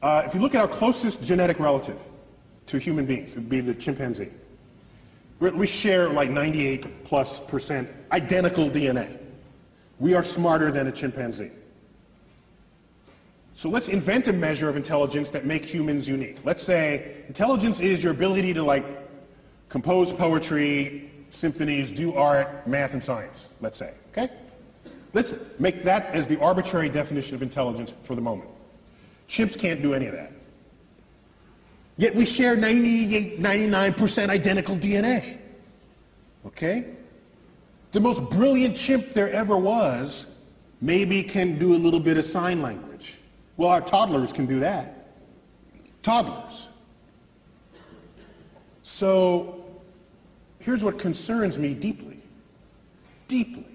If you look at our closest genetic relative to human beings, it would be the chimpanzee. We share like 98+% identical DNA. We are smarter than a chimpanzee. So let's invent a measure of intelligence that make humans unique. Let's say intelligence is your ability to like compose poetry, symphonies, do art, math, and science, let's say, okay? Let's make that as the arbitrary definition of intelligence for the moment. Chimps can't do any of that. Yet we share 98, 99% identical DNA, okay? The most brilliant chimp there ever was maybe can do a little bit of sign language. Well, our toddlers can do that. Toddlers. So here's what concerns me deeply. Deeply.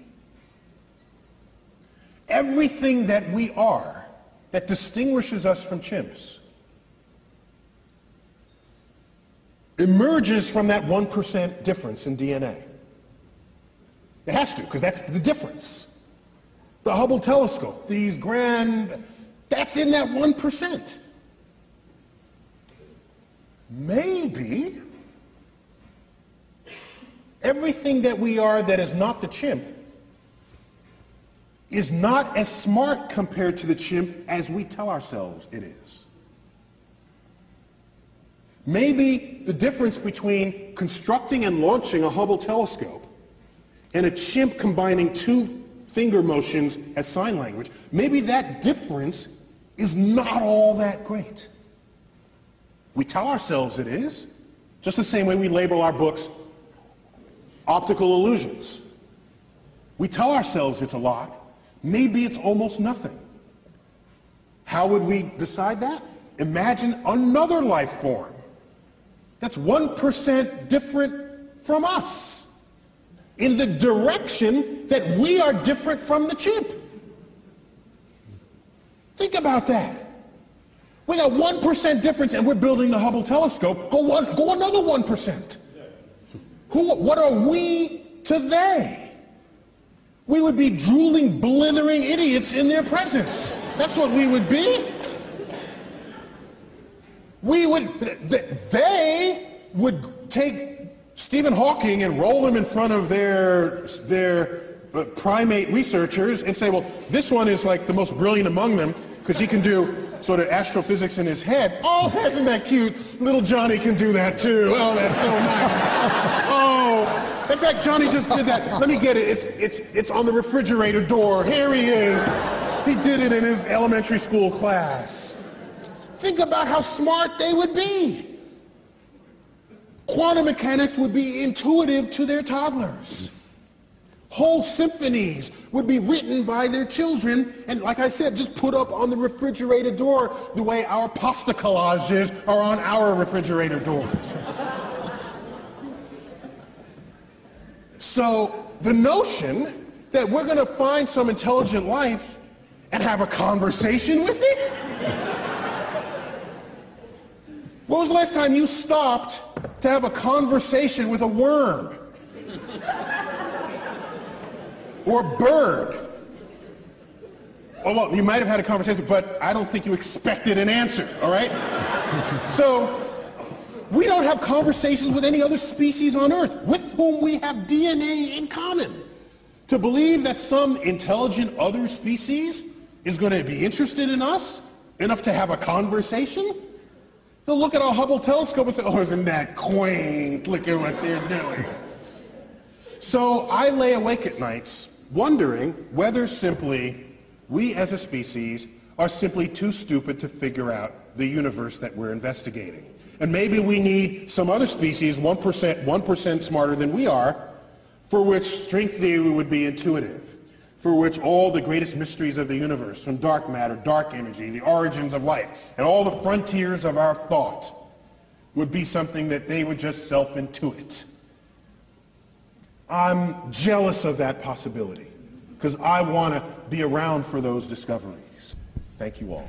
Everything that we are that distinguishes us from chimps emerges from that 1% difference in DNA. It has to, because that's the difference. The Hubble telescope, these grand, that's in that 1%. Maybe everything that we are that is not the chimp is not as smart compared to the chimp as we tell ourselves it is. Maybe the difference between constructing and launching a Hubble telescope and a chimp combining two finger motions as sign language, maybe that difference is not all that great. We tell ourselves it is, just the same way we label our books optical illusions. We tell ourselves it's a lot. Maybe it's almost nothing. How would we decide that? Imagine another life form that's 1% different from us in the direction that we are different from the chimp. Think about that. We got 1% difference and we're building the Hubble telescope. Go another 1%. What are we to they? We would be drooling, blithering idiots in their presence. That's what we would be. They would take Stephen Hawking and roll him in front of their primate researchers and say, well, this one is like the most brilliant among them because he can do sort of astrophysics in his head. Oh, isn't that cute? Little Johnny can do that too. Oh, that's so nice. Oh, in fact, Johnny just did that. Let me get it. It's on the refrigerator door. Here he is. He did it in his elementary school class. Think about how smart they would be. Quantum mechanics would be intuitive to their toddlers. Whole symphonies would be written by their children and, like I said, just put up on the refrigerator door the way our pasta collages are on our refrigerator doors. So the notion that we're going to find some intelligent life and have a conversation with it? When was the last time you stopped to have a conversation with a worm? Or bird? Oh, well, you might have had a conversation, but I don't think you expected an answer, all right? So, we don't have conversations with any other species on Earth with whom we have DNA in common. To believe that some intelligent other species is going to be interested in us enough to have a conversation? They'll look at our Hubble telescope and say, oh, isn't that quaint? Look at what they're doing. So I lay awake at nights wondering whether simply we as a species are simply too stupid to figure out the universe that we're investigating. And maybe we need some other species, 1% smarter than we are, for which string theory would be intuitive, for which all the greatest mysteries of the universe, from dark matter, dark energy, the origins of life, and all the frontiers of our thought would be something that they would just self-intuit. I'm jealous of that possibility because I want to be around for those discoveries. Thank you all.